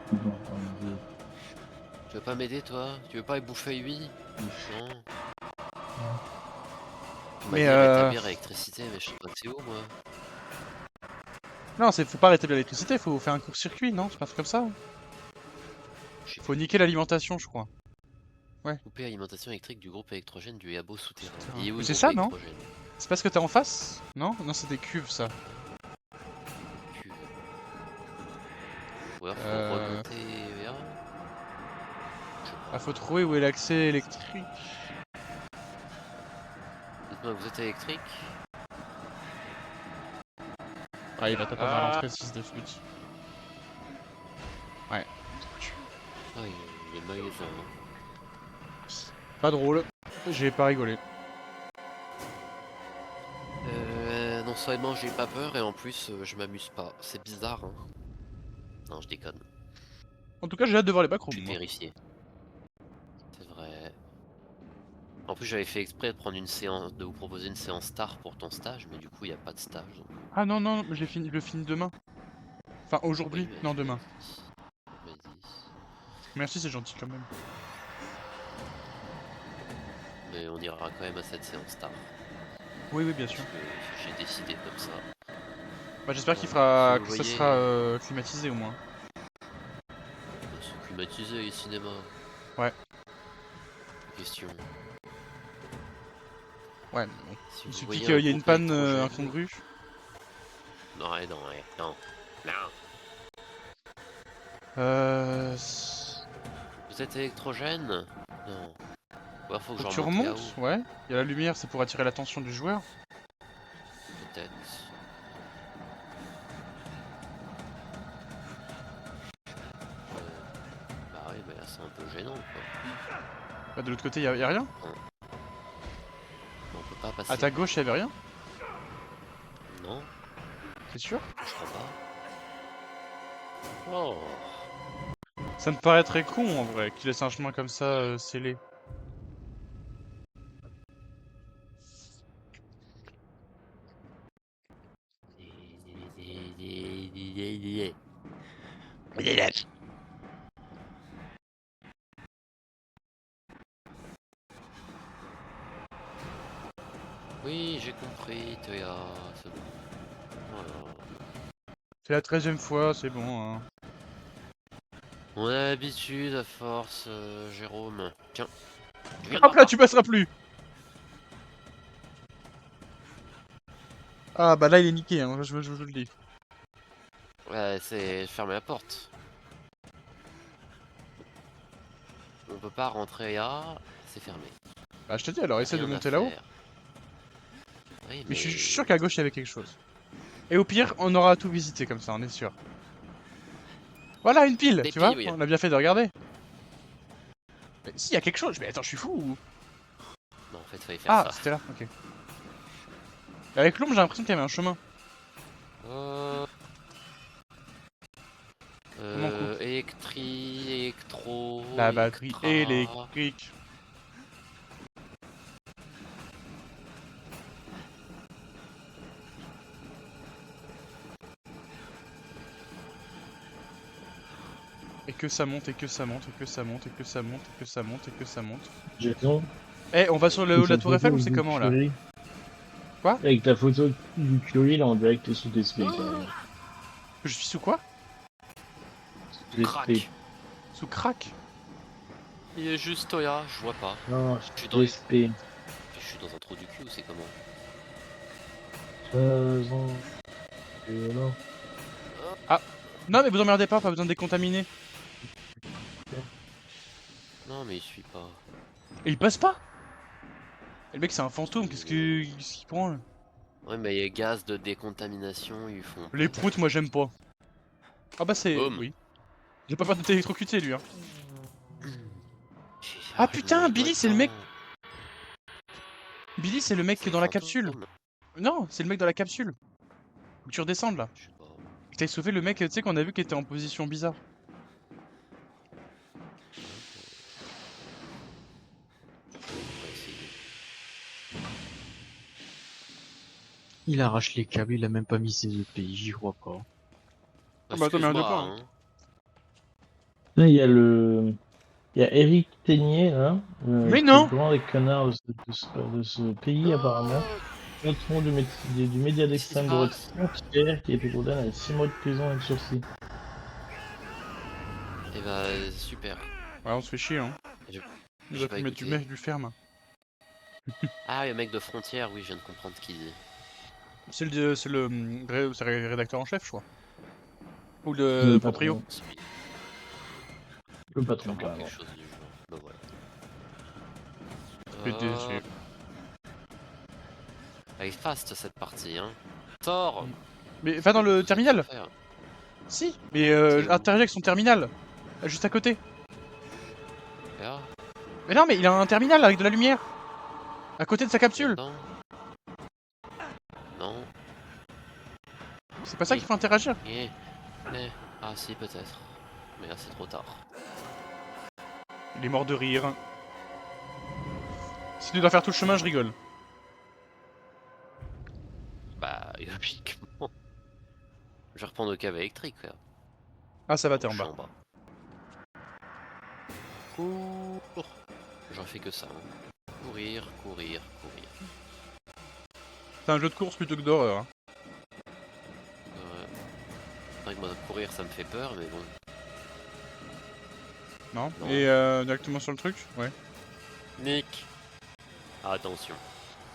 Tu veux pas m'aider, toi? Tu veux pas aller bouffer lui? Non. Tu m'as Mais dit rétablir l'électricité, mais je sais pas c'est où, moi. Non, faut pas rétablir l'électricité, faut faire un court-circuit, non? C'est pas un truc comme ça? Je sais Faut niquer l'alimentation, je crois. Couper l'alimentation électrique du groupe électrogène du labo souterrain. Souterrain. Il est où Mais le c'est groupe ça, non? électrogène? C'est parce que t'es en face? Non? Non, c'est des cuves, ça. Cuve. Ou alors faut remonter vers... Je sais Ah, pas. faut trouver où est l'accès électrique. Dites-moi, vous êtes électrique? Ah, il va t'attendre à l'entrée, 6 de flûte. Ouais. Ah, il est magasin. Pas drôle. J'ai pas rigolé. Non seulement j'ai pas peur et en plus je m'amuse pas. C'est bizarre, hein. Non, je déconne. En tout cas, j'ai hâte de voir les backrooms. Je vais moi. vérifier. C'est vrai. En plus, j'avais fait exprès de prendre une séance, de vous proposer une séance star pour ton stage, mais du coup, il n'y a pas de stage. Donc... Ah non, non, je le finis demain. Enfin, aujourd'hui, Oui, non, demain. Vas-y. Merci, c'est gentil quand même. Mais on ira quand même à cette séance star. Oui, oui, bien sûr. Parce que j'ai décidé comme ça. Bah, j'espère qu'il Si fera... vous que ça voyez- sera climatisé au moins. C'est automatisé les cinémas. Ouais. Question. Ouais, mais bon. Si Il vous suffit voyez qu'il un y ait une groupe panne électrogène- incongrue. Non, ouais, non, ouais, non. Non. Vous êtes électrogène? Non. Ouais, faut que Faut je que tu remonte là-haut, remontes, ouais. Il y a la lumière, c'est pour attirer l'attention du joueur. peut-être. Bah oui, mais là c'est un peu gênant quoi. Bah, de l'autre côté, y a rien. On peut pas passer. À ta gauche, y avait rien. Non, C'est sûr. je crois pas. Oh. Ça me paraît très con en vrai, qu'il laisse un chemin comme ça scellé. Oui, j'ai compris, Théa, c'est bon. Voilà. C'est la 13e fois, c'est bon. Hein. On a l'habitude à force, Jérôme. Tiens. Tu viens de Hop voir là, par- tu passeras plus. Ah bah là, il est niqué, hein, je le dis. Ouais, c'est fermer la porte. On peut pas rentrer là, c'est fermé. Bah je te dis, alors essaie de Rien à monter là-haut. faire. Oui, Mais je suis sûr qu'à gauche, il y avait quelque chose. Et au pire, on aura tout visité comme ça, on est sûr. Voilà, une pile, Des tu vois. piles, oui. On a bien fait de regarder. Mais si, y a quelque chose. Mais attends, je suis fou ou... Non, en fait, fallait faire Ah, ça. c'était là, ok. Avec l'ombre, j'ai l'impression qu'il y avait un chemin. Euh... Comment on coupe Électro... La batterie Electra. électrique. Et que ça monte, et que ça monte, et que ça monte, et que ça monte, et que ça monte, et que ça monte. Jason, Eh, on va sur le haut de la tour Eiffel ou c'est comment là? Quoi? Avec ta photo du curry, là, on dirait que t'es sous DSP quand même. Je suis sous quoi? Crac. DSP. Sous crack? Il est juste Toya, je vois pas. Non, Je suis dans les- DSP. Je suis dans un trou du cul ou c'est comment? Jason. Non. Non mais vous emmerdez pas besoin de décontaminer. Non mais il suit pas. Et il passe pas? Et le mec c'est un fantôme, qu'est-ce qu'il prend là? Ouais mais les gaz de décontamination ils font... Les proutes moi j'aime pas. Ah bah c'est... Boum. oui. J'ai pas peur de t'électrocuter lui hein. Ah, putain, je Billy, dois c'est le mec- être Billy c'est le mec C'est dans le la capsule. fantôme. Non, c'est le mec dans la capsule. Faut que tu redescendes là. Je sais pas. T'as sauvé le mec tu sais qu'on a vu qui était en position bizarre. On va essayer. Il arrache les câbles, il a même pas mis ses EPI, j'y crois pas. Ah bah, attends, mais un Excuse-moi, pas, hein. Là, il y a le. Il y a Eric Ténier, là. Mais qui non est le grand des connards de ce pays, apparemment. Patron du média d'extrême droite frontière qui a été condamné à 6 mois de prison avec sursis. Et bah super. Ouais on se fait chier hein. J'ai- Il j'ai va pas plus mettre du écouté. mec du ferme. Ah le mec de frontière, oui je viens de comprendre ce qu'il dit. C'est le rédacteur en chef je crois. Ou Le le patron. proprio. Celui- Le patron, Sûrement carrément. quelque chose du genre. Bah voilà. Je suis déçu. Elle est fast cette partie hein. Sors. Mais va dans le terminal. Faire. Si. Mais C'est où interagis avec son terminal. Juste à côté. Là, Mais non mais il a un terminal avec de la lumière. À côté de sa capsule. là-dedans. Non. C'est pas ça qu'il faut interagir. Ah si peut-être. Mais là c'est trop tard. Il est mort de rire. Si tu dois faire tout le chemin, je rigole. Bah logiquement. Je vais reprendre le câble électrique là. Ah ça va, t'es en Je suis bas. en bas. Cours. J'en fais que ça. Hein. Courir, courir, courir. C'est un jeu de course plutôt que d'horreur. Hein. C'est vrai que moi courir ça me fait peur mais bon. Non, Non. Et directement sur le truc? Ouais. Nick. Attention.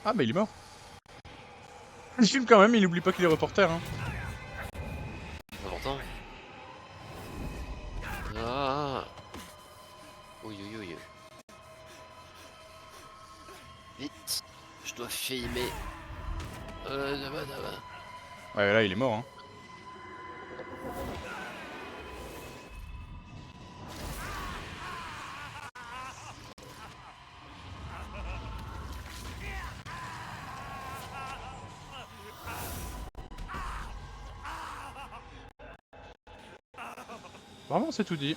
Ah, bah il est mort. Il filme quand même, il oublie pas qu'il est reporter. Hein. Important. Ah. Oui, oui, oui. Vite. Je dois filmer. Là-bas, là-bas. Ouais, là, il est mort. Hein. Vraiment, c'est tout dit.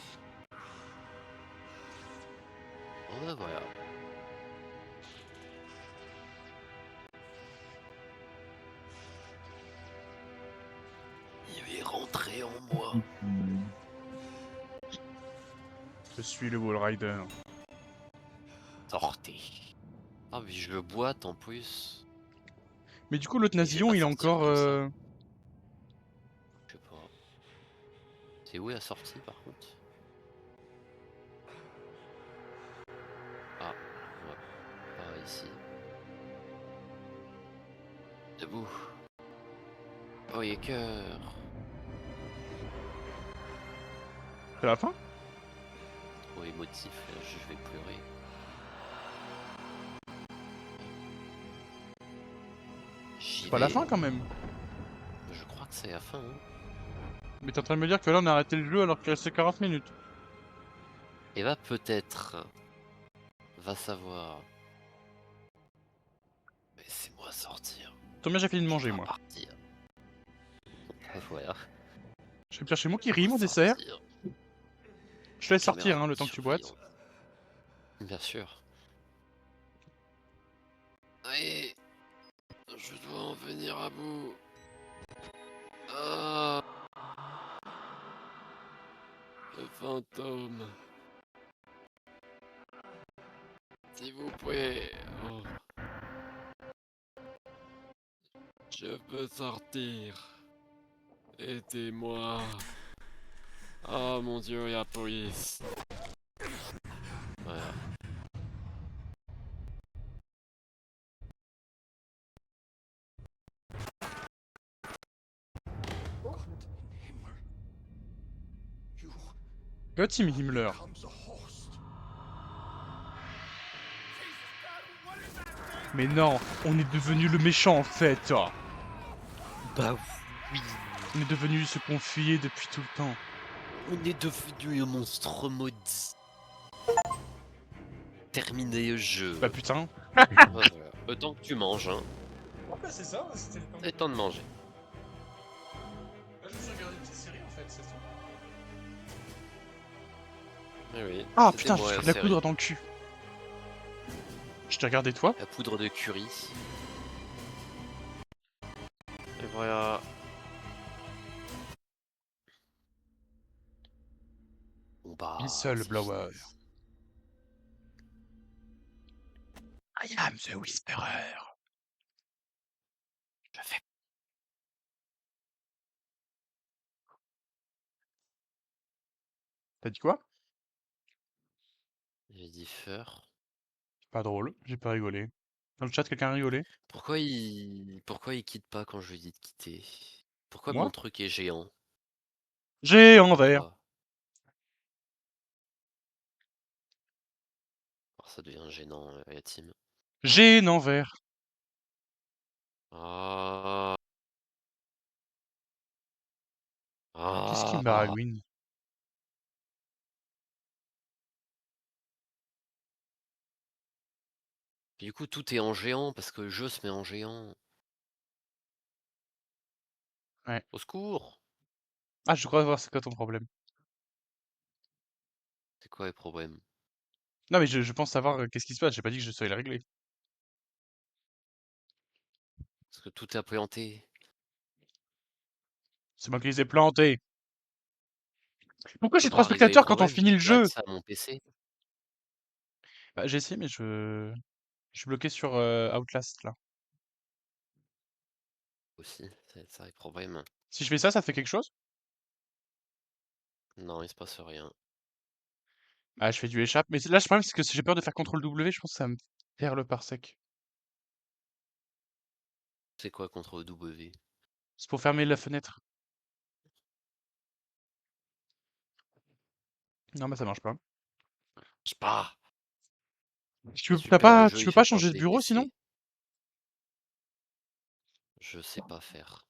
Bon, bah, voilà. Il est rentré en moi. Je suis le Wall Rider. Sortez. Ah, mais je le boite en plus. Mais du coup, l'autre Mais je vais Nasillon, pas il est sortir encore. comme ça. Je sais pas. C'est où la sortie par contre? Ah, ouais. Pas ici. Debout. Oh, il est cœur. C'est la fin? Trop émotif, là, je vais pleurer. J'y C'est pas la vais. fin quand même. Je crois que c'est la fin. Hein. Mais t'es en train de me dire que là, on a arrêté le jeu alors qu'il restait 40 minutes. Et bah peut-être. Va savoir. Laissez-moi sortir. Tant bien, j'ai fini de Je manger, dois moi. partir. Voilà. Je vais me chercher mon qui Je rit, dois mon dessert. sortir. Je te laisse Caméra sortir, hein, de le temps que tu boites. surveillance. Bien sûr. Allez, je dois en venir à bout. Ah, le fantôme. S'il vous plaît. Oh. Je peux sortir. Aidez-moi. Oh mon dieu, il y a la police. Voilà. Tim Himmler. Mais non, on est devenu le méchant en fait. Bah oui. On est devenu ce qu'on fuyait depuis tout le temps. On est devenu le monstre maudit. Terminé le jeu. Bah putain. Voilà. Le temps que tu manges, hein. Bah c'est ça, c'était le temps. C'est temps de manger. Là, je me suis regardé une petite série en fait, c'est ça. Eh oui. Ah c'était putain, je moi, suis la de la série. poudre dans le cul. Je t'ai regardé toi. La poudre de curry. Et voilà. Bon bah. Pencil c'est Blower. fini. I am the Whisperer. Je fais. T'as dit quoi? J'ai dit feur. Pas drôle, j'ai pas rigolé. Dans le chat, quelqu'un a rigolé? Pourquoi il quitte pas quand je lui dis de quitter? Pourquoi Moi? mon truc est géant? J'ai en vert. Pourquoi? Alors, ça devient gênant, la team. J'ai en vert. Ah. Qu'est-ce qui me Ah. baragouine? Du coup, tout est en géant parce que le jeu se met en géant. Ouais. Au secours! Ah, je crois voir c'est quoi ton problème. C'est quoi les problèmes? Non, mais je pense savoir qu'est-ce qui se passe. J'ai pas dit que je saurais le régler. Parce que tout est implanté. C'est moi qui les ai plantés. Pourquoi Je j'ai peux 3 pas régler les spectateurs quand on problèmes, finit j'ai le plus jeu? accès à mon PC. Bah, j'ai essayé, mais je suis bloqué sur Outlast là. Aussi, c'est ça les problèmes. Si je fais ça, ça fait quelque chose? Non, il se passe rien. Ah, je fais du échappe. Mais là, le problème, c'est que si j'ai peur de faire CTRL W, je pense que ça va me perd le parsec. C'est quoi contre W? C'est pour fermer la fenêtre. Non, bah ça marche pas. Je sais pas. Tu peux, Super, le jeu tu il peux fait pas changer de planter les bureau sinon? PC. Je sais pas faire.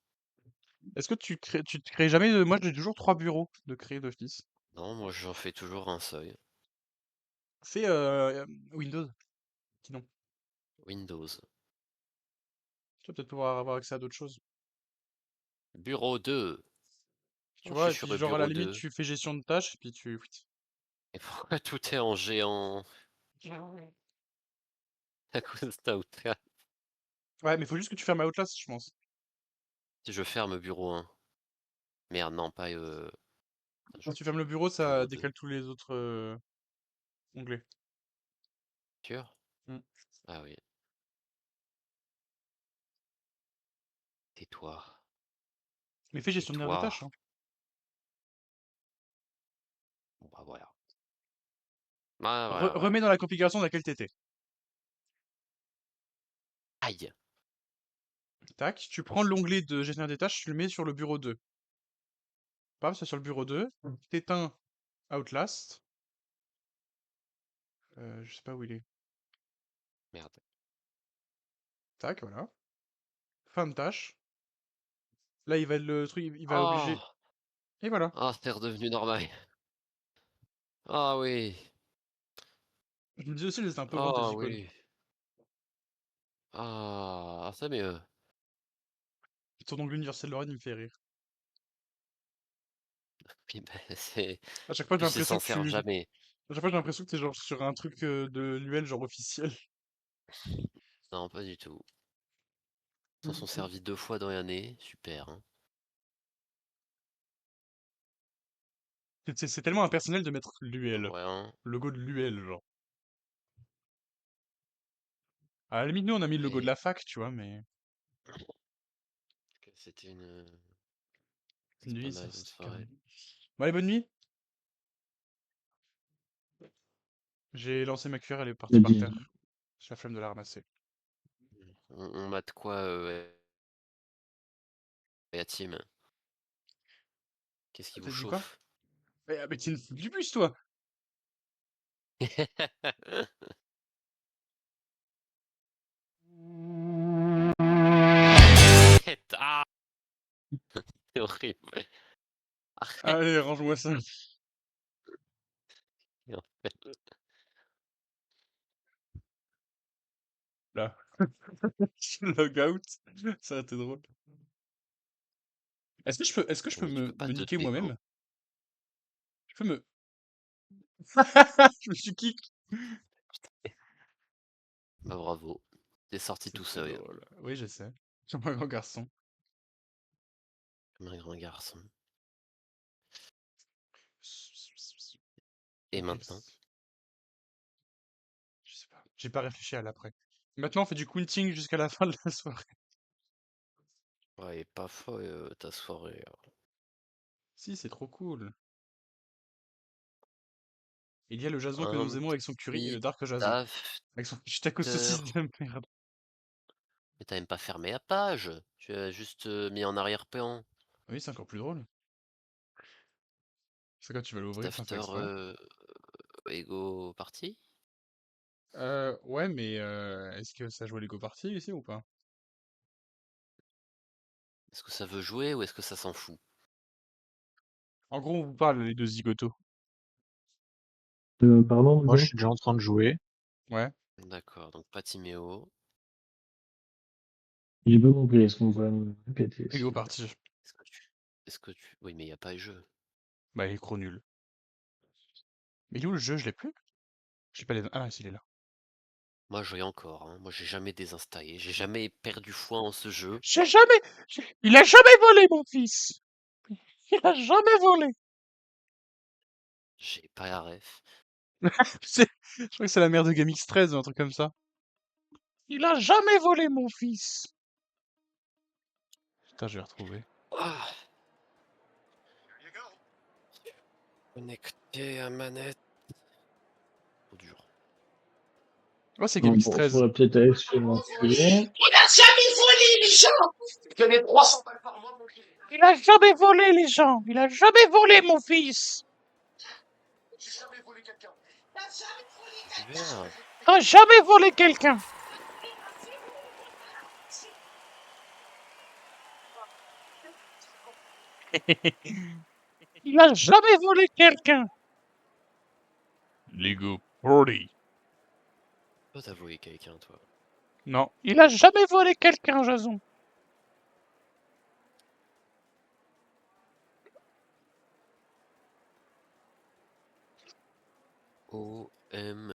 Est-ce que tu te crées jamais de... Moi, j'ai toujours 3 bureaux de créer d'office. Non, moi j'en fais toujours un seul. Fais Windows, sinon. Windows. Tu vas peut-être pouvoir avoir accès à d'autres choses. Bureau 2. Tu Oh, je vois, suis et sur puis le genre à la bureau limite, 2. tu fais gestion de tâches, et puis tu... Et pourquoi tout est en géant à cause d'Outlast? Ouais, mais faut juste que tu fermes Outlast, je pense. Si je ferme bureau 1. Merde, non, pas Quand tu fermes le bureau, ça bureau 2. décale tous les autres onglets. Sûr? Mm. Ah oui. Tais-toi. Mais fais gestionnaire de Tais-toi. tâches, hein. Bon bah voilà. Ah, voilà, voilà. Remets dans la configuration dans laquelle t'étais. Aïe! Tac, tu prends l'onglet de gestionnaire des tâches, tu le mets sur le bureau 2. Paf, c'est sur le bureau 2. T'éteins Outlast. Je sais pas où il est. Merde. Tac, voilà. Fin de tâche. Là, il va le truc, il va Oh! obliger. Et voilà. Ah, c'est redevenu normal. Ah oui! Je me dis aussi, c'est un peu grand tes Ah icônes. oui! Ah, c'est mieux. Ton onglet universel Lorraine, il me fait rire. Puis bah, c'est. À chaque fois, j'ai Plus il l'impression s'en que sert jamais. À chaque fois, j'ai l'impression que t'es genre sur un truc de l'UL, genre officiel. Non, pas du tout. Ils s'en sont servis 2 fois dans l'année. Super, hein. C'est tellement impersonnel de mettre En l'UL. vrai, hein. Le logo de l'UL, genre. À la limite, nous, on a mis le logo de Et la fac, tu vois, mais. c'était une. Une C'est pas nuit, ça, mal comme c'était soirée. carré. Bon, allez, bonne nuit. J'ai lancé ma cuillère, elle est partie par terre. J'ai la flemme de la ramasser. On mate quoi, Yatim? Qu'est-ce qui vous T'as dit quoi? chauffe? Mais t'es une fou du bus, toi! Arrête! Ah! C'est horrible. Arrête! Allez, range-moi ça. En fait. Là. Je log out. Ça a été drôle. Est-ce que je peux Mais tu peux pas me te niquer déco. moi-même? Je peux me. Je me suis kick. Bah bravo. T'es sorti C'est tout trop seul. drôle. Oui, je sais. Comme un grand garçon. Comme un grand garçon. Et Ok. maintenant? Je sais pas. J'ai pas réfléchi à l'après. Maintenant, on fait du counting jusqu'à la fin de la soirée. Ouais, et pas folle ta soirée. Si, c'est trop cool. Il y a le Jason que nous Un aimons avec son curry et petit le Dark Jason. Avec son petit taco after. saucisse de merde. Mais t'as même pas fermé la page. Tu as juste mis en arrière-plan. Oui, c'est encore plus drôle. C'est quand tu vas Petit l'ouvrir sans faire after exprès. Ego party. Ouais, mais est-ce que ça joue à Lego Party ici ou pas? Est-ce que ça veut jouer ou est-ce que ça s'en fout? En gros, on vous parle, les deux zigotos. Pardon, Moi, je désolé. suis déjà en train de jouer. Ouais. D'accord, donc pas Timéo. J'ai pas compris, est-ce qu'on pourrait me répéter, s'il Lego vous plaît? Party. Est-ce que tu. Est-ce que tu. Oui, mais il n'y a pas de jeu. Bah, il est trop nul. Mais il est où le jeu? Je l'ai plus? Je l'ai pas les... Ah, si, il est là. Moi, je l'ai encore, hein. Moi, j'ai jamais désinstallé. J'ai jamais perdu foi en ce jeu. J'ai jamais... Il a jamais volé, mon fils! Il a jamais volé! J'ai pas la ref. Je crois que c'est la mère de GameX 13 ou un truc comme ça. Il a jamais volé, mon fils! Putain, je vais retrouver. Ah, connecté à manette. Oh, c'est Donc, Gabix bon, 13. faudrait peut-être aller se l'enculer. Il a jamais volé les gens. Il a jamais volé mon fils. Merde. Il a jamais volé quelqu'un. Il a jamais volé quelqu'un. Lego Party. Toi, t'as volé quelqu'un, toi. Non. Il a jamais volé quelqu'un, Jason. OM